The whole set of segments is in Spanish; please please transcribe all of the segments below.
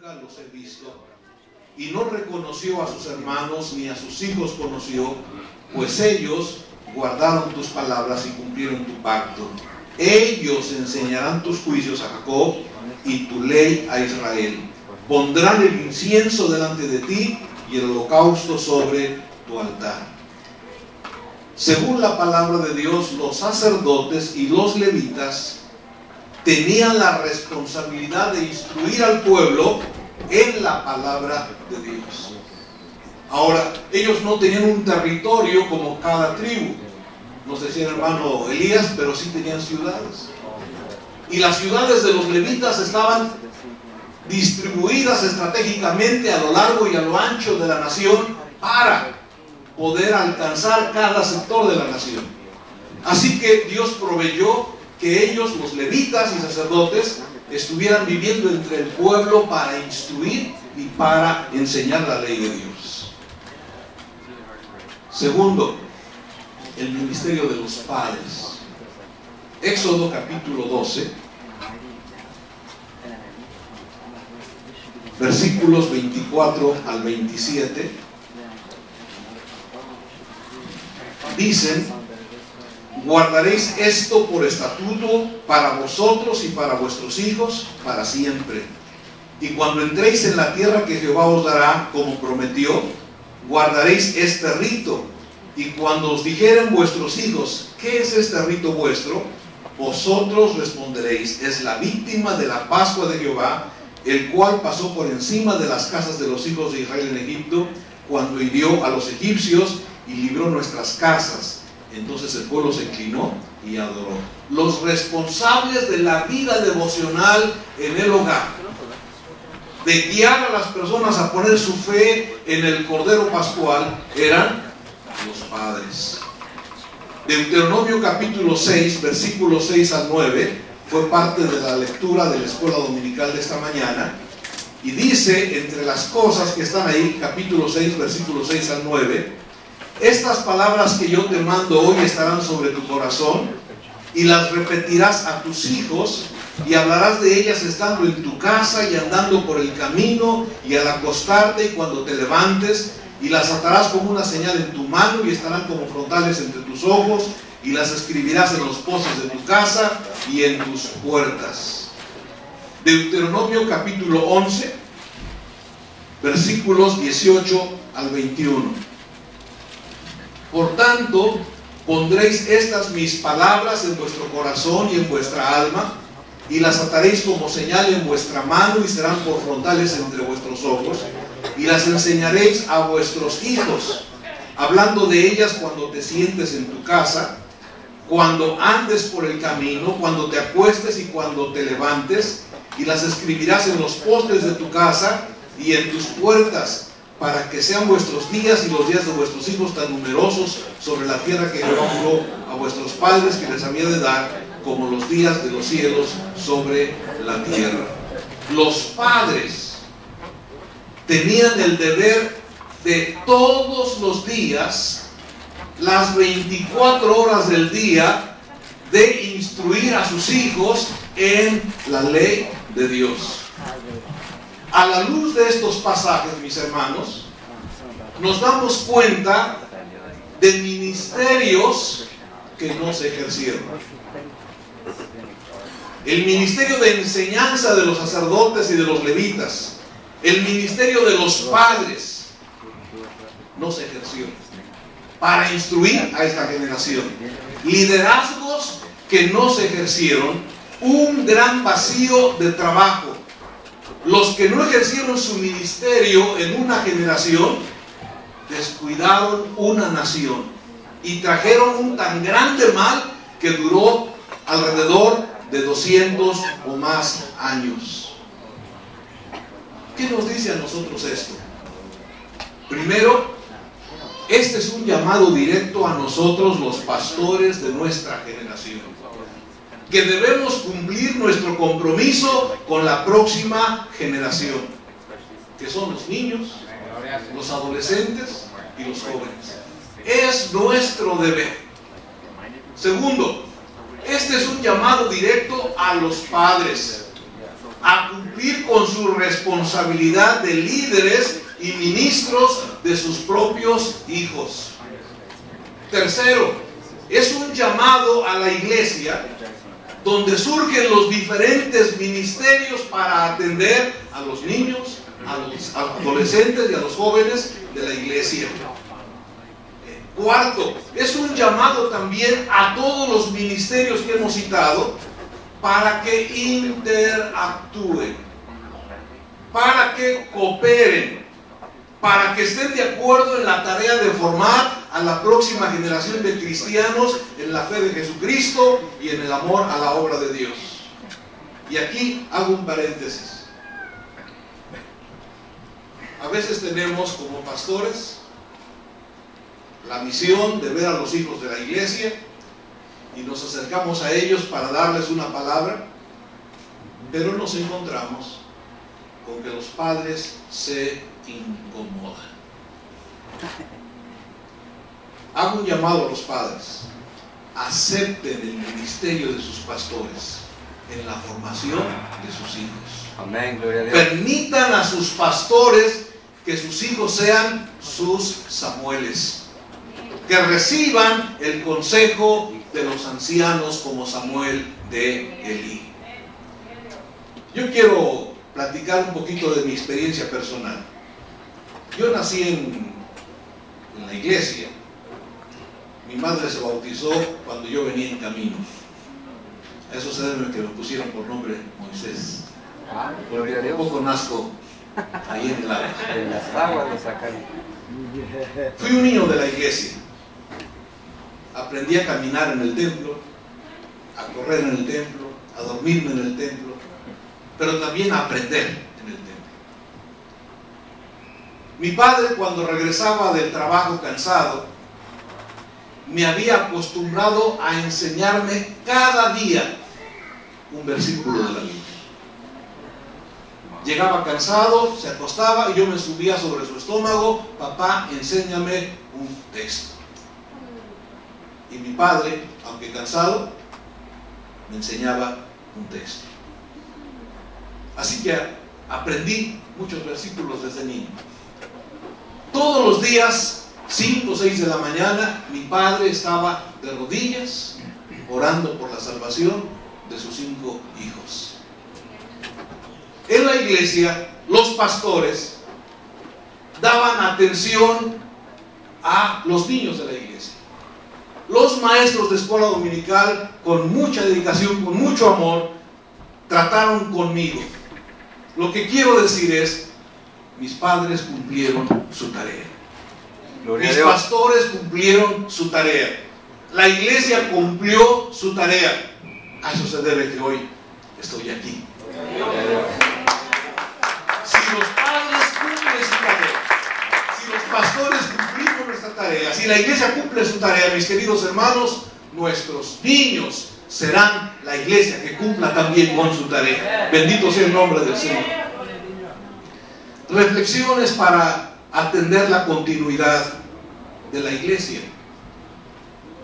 nunca los he visto. Y no reconoció a sus hermanos ni a sus hijos conoció, pues ellos guardaron tus palabras y cumplieron tu pacto. Ellos enseñarán tus juicios a Jacob y tu ley a Israel. Pondrán el incienso delante de ti y el holocausto sobre tu altar. Según la palabra de Dios, los sacerdotes y los levitas tenían la responsabilidad de instruir al pueblo en la palabra de Dios. Ahora, ellos no tenían un territorio como cada tribu, nos decía el hermano Elías, pero sí tenían ciudades. Y las ciudades de los levitas estaban distribuidas estratégicamente a lo largo y a lo ancho de la nación para poder alcanzar cada sector de la nación. Así que Dios proveyó que ellos, los levitas y sacerdotes, estuvieran viviendo entre el pueblo para instruir y para enseñar la ley de Dios. Segundo, el ministerio de los padres. Éxodo capítulo 12, versículos 24 al 27, dicen: guardaréis esto por estatuto para vosotros y para vuestros hijos para siempre. Y cuando entréis en la tierra que Jehová os dará, como prometió, guardaréis este rito. Y cuando os dijeren vuestros hijos: ¿qué es este rito vuestro?, vosotros responderéis: es la víctima de la Pascua de Jehová, el cual pasó por encima de las casas de los hijos de Israel en Egipto, cuando hirió a los egipcios y libró nuestras casas. Entonces el pueblo se inclinó y adoró. Los responsables de la vida devocional en el hogar, de guiar a las personas a poner su fe en el Cordero Pascual, eran los padres. Deuteronomio capítulo 6, versículos 6 al 9, fue parte de la lectura de la escuela dominical de esta mañana, y dice, entre las cosas que están ahí, capítulo 6, versículos 6 al 9: estas palabras que yo te mando hoy estarán sobre tu corazón, y las repetirás a tus hijos, y hablarás de ellas estando en tu casa y andando por el camino, y al acostarte y cuando te levantes, y las atarás como una señal en tu mano, y estarán como frontales entre tus ojos, y las escribirás en los postes de tu casa y en tus puertas. Deuteronomio capítulo 11, versículos 18 al 21. Por tanto, pondréis estas mis palabras en vuestro corazón y en vuestra alma, y las ataréis como señal en vuestra mano, y serán por frontales entre vuestros ojos, y las enseñaréis a vuestros hijos, hablando de ellas cuando te sientes en tu casa, cuando andes por el camino, cuando te acuestes y cuando te levantes, y las escribirás en los postes de tu casa y en tus puertas, para que sean vuestros días y los días de vuestros hijos tan numerosos sobre la tierra que Jehová juró a vuestros padres que les había de dar, como los días de los cielos sobre la tierra. Los padres tenían el deber de todos los días, las 24 horas del día, de instruir a sus hijos en la ley de Dios. A la luz de estos pasajes, mis hermanos, nos damos cuenta de ministerios que no se ejercieron. El ministerio de enseñanza de los sacerdotes y de los levitas, el ministerio de los padres, no se ejerció para instruir a esta generación. Liderazgos que no se ejercieron, un gran vacío de trabajo. Los que no ejercieron su ministerio en una generación descuidaron una nación y trajeron un tan grande mal que duró alrededor de 200 o más años. ¿Qué nos dice a nosotros esto? Primero, este es un llamado directo a nosotros, los pastores de nuestra generación, que debemos cumplir nuestro compromiso con la próxima generación, que son los niños, los adolescentes y los jóvenes. Es nuestro deber. Segundo, este es un llamado directo a los padres. a cumplir con su responsabilidad de líderes y ministros de sus propios hijos. Tercero, es un llamado a la iglesia donde surgen los diferentes ministerios para atender a los niños, a los adolescentes y a los jóvenes de la iglesia. Cuarto, es un llamado también a todos los ministerios que hemos citado para que interactúen, para que cooperen, para que estén de acuerdo en la tarea de formar a la próxima generación de cristianos en la fe de Jesucristo y en el amor a la obra de Dios. Y aquí hago un paréntesis. A veces tenemos como pastores la misión de ver a los hijos de la iglesia y nos acercamos a ellos para darles una palabra, pero nos encontramos con que los padres se incomodan. Hago un llamado a los padres: acepten el ministerio de sus pastores en la formación de sus hijos. Amén, gloria a Dios. Permitan a sus pastores que sus hijos sean sus Samueles, que reciban el consejo de los ancianos como Samuel de Elí. Yo quiero platicar un poquito de mi experiencia personal. Yo nací en la iglesia. Mi madre se bautizó cuando yo venía en camino. A eso se debe que me pusieron por nombre Moisés. Gloria a Dios. Un poco nazco ahí en el agua. En las aguas lo sacaron. Fui un niño de la iglesia. Aprendí a caminar en el templo, a correr en el templo, a dormirme en el templo, pero también a aprender en el templo. Mi padre, cuando regresaba del trabajo cansado, me había acostumbrado a enseñarme cada día un versículo de la Biblia. Llegaba cansado, se acostaba y yo me subía sobre su estómago: papá, enséñame un texto. Y mi padre, aunque cansado, me enseñaba un texto. Así que aprendí muchos versículos desde niño. Todos los días, 5 o 6 de la mañana, mi padre estaba de rodillas orando por la salvación de sus 5 hijos. En la iglesia, los pastores daban atención a los niños de la iglesia. Los maestros de escuela dominical, con mucha dedicación, con mucho amor, trataron conmigo. Lo que quiero decir es: mis padres cumplieron su tarea. Mis pastores cumplieron su tarea. La iglesia cumplió su tarea. A eso se debe que hoy estoy aquí. Si los padres cumplen su tarea, si los pastores cumplimos nuestra tarea, si la iglesia cumple su tarea, mis queridos hermanos, nuestros niños serán la iglesia que cumpla también con su tarea. Bendito sea el nombre del Señor. Reflexiones para atender la continuidad de la iglesia,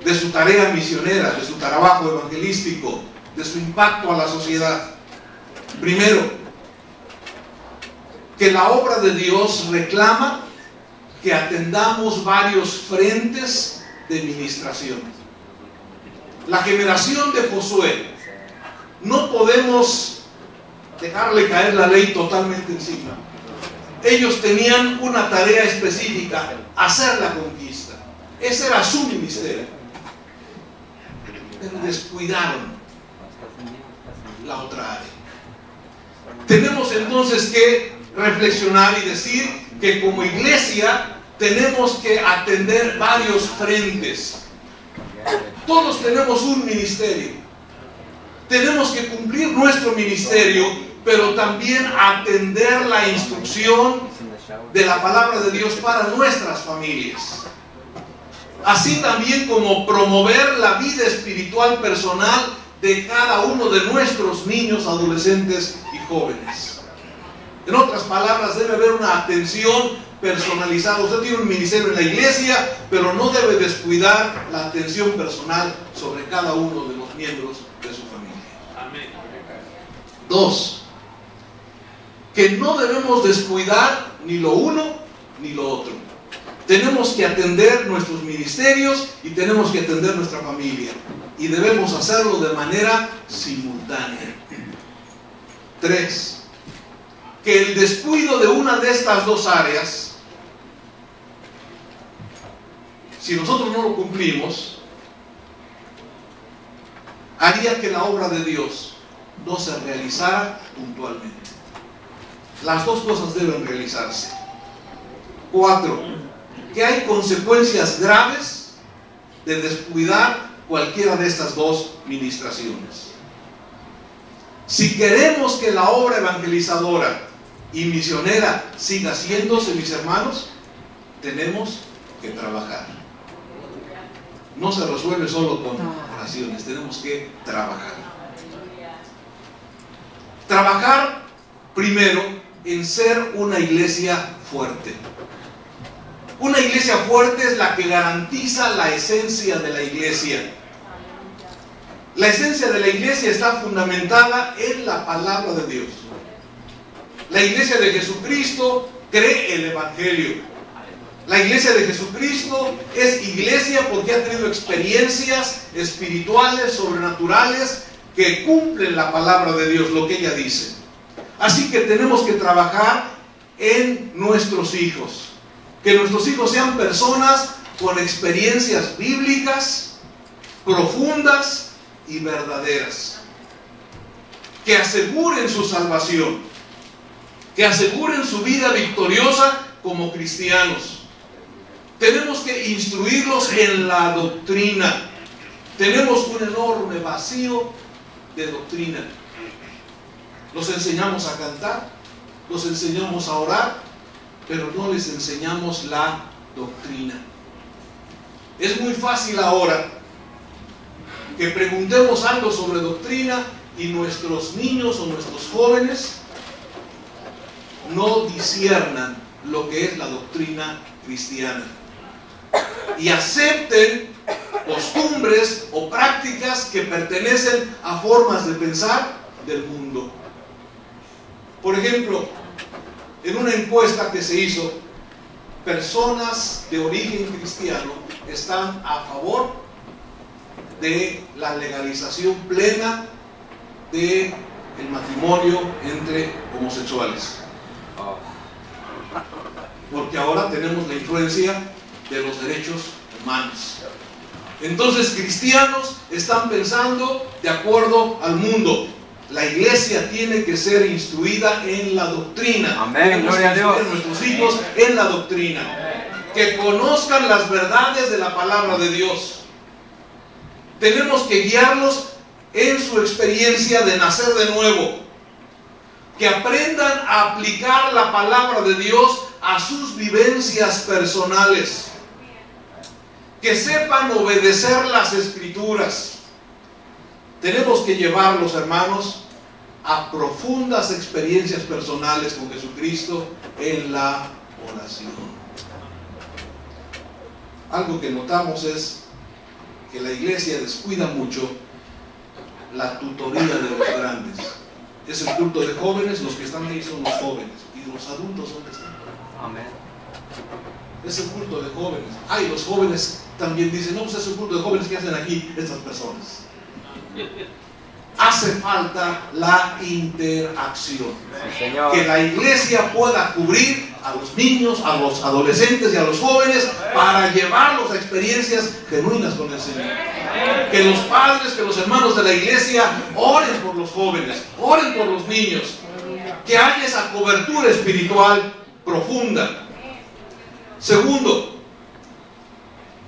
de su tarea misionera, de su trabajo evangelístico, de su impacto a la sociedad. Primero, que la obra de Dios reclama que atendamos varios frentes de ministración. La generación de Josué, no podemos dejarle caer la ley totalmente encima. Ellos tenían una tarea específica: hacer la conquista. Ese era su ministerio. Pero descuidaron la otra área. Tenemos entonces que reflexionar y decir que como iglesia tenemos que atender varios frentes. Todos tenemos un ministerio. Tenemos que cumplir nuestro ministerio, pero también atender la instrucción de la palabra de Dios para nuestras familias. Así también como promover la vida espiritual personal de cada uno de nuestros niños, adolescentes y jóvenes. En otras palabras, debe haber una atención personalizada. Usted tiene un ministerio en la iglesia, pero no debe descuidar la atención personal sobre cada uno de los miembros de su familia. Amén. 2. que no debemos descuidar ni lo uno ni lo otro. Tenemos que atender nuestros ministerios y tenemos que atender nuestra familia. Y debemos hacerlo de manera simultánea. 3. Que el descuido de una de estas dos áreas, si nosotros no lo cumplimos, haría que la obra de Dios no se realizara puntualmente. Las dos cosas deben realizarse. 4. Que hay consecuencias graves de descuidar cualquiera de estas dos ministraciones. Si queremos que la obra evangelizadora y misionera siga haciéndose, mis hermanos, tenemos que trabajar. No se resuelve solo con oraciones, tenemos que trabajar. Trabajar primero en ser una iglesia fuerte. Una iglesia fuerte es la que garantiza la esencia de la iglesia. La esencia de la iglesia está fundamentada en la palabra de Dios. La iglesia de Jesucristo cree el Evangelio. La iglesia de Jesucristo es iglesia porque ha tenido experiencias espirituales, sobrenaturales, que cumplen la palabra de Dios, lo que ella dice. Así que tenemos que trabajar en nuestros hijos. Que nuestros hijos sean personas con experiencias bíblicas, profundas y verdaderas. Que aseguren su salvación. Que aseguren su vida victoriosa como cristianos. Tenemos que instruirlos en la doctrina. Tenemos un enorme vacío de doctrina. Los enseñamos a cantar, los enseñamos a orar, pero no les enseñamos la doctrina. Es muy fácil ahora que preguntemos algo sobre doctrina y nuestros niños o nuestros jóvenes no disciernan lo que es la doctrina cristiana y acepten costumbres o prácticas que pertenecen a formas de pensar del mundo. Por ejemplo, en una encuesta que se hizo, personas de origen cristiano están a favor de la legalización plena del matrimonio entre homosexuales. Porque ahora tenemos la influencia de los derechos humanos. Entonces, cristianos están pensando de acuerdo al mundo. La iglesia tiene que ser instruida en la doctrina. Amén, gloria a Dios. Nuestros hijos en la doctrina. Amén. Que conozcan las verdades de la palabra de Dios. Tenemos que guiarlos en su experiencia de nacer de nuevo. Que aprendan a aplicar la palabra de Dios a sus vivencias personales. Que sepan obedecer las escrituras. Tenemos que llevarlos, hermanos, a profundas experiencias personales con Jesucristo en la oración. Algo que notamos es que la iglesia descuida mucho la tutoría de los grandes. Es el culto de jóvenes, los que están ahí son los jóvenes. ¿Y los adultos dónde están? Amén. Es el culto de jóvenes. Ay, los jóvenes también dicen, no, pues es el culto de jóvenes que hacen aquí estas personas. Hace falta la interacción. Sí, Señor. Que la iglesia pueda cubrir a los niños, a los adolescentes y a los jóvenes para llevarlos a experiencias genuinas con el Señor. Que los padres, que los hermanos de la iglesia oren por los jóvenes, oren por los niños. Que haya esa cobertura espiritual profunda. Segundo,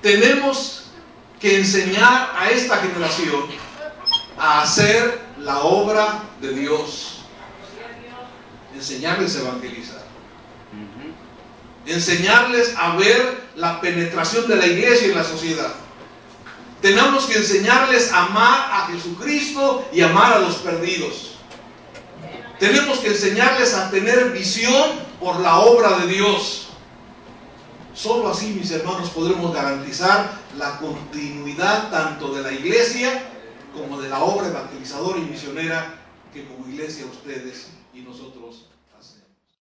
tenemos que enseñar a esta generación a hacer la obra de Dios. Enseñarles a evangelizar. Enseñarles a ver la penetración de la iglesia en la sociedad. Tenemos que enseñarles a amar a Jesucristo y amar a los perdidos. Tenemos que enseñarles a tener visión por la obra de Dios. Solo así, mis hermanos, podremos garantizar la continuidad tanto de la iglesia como de la obra evangelizadora y misionera que como iglesia ustedes y nosotros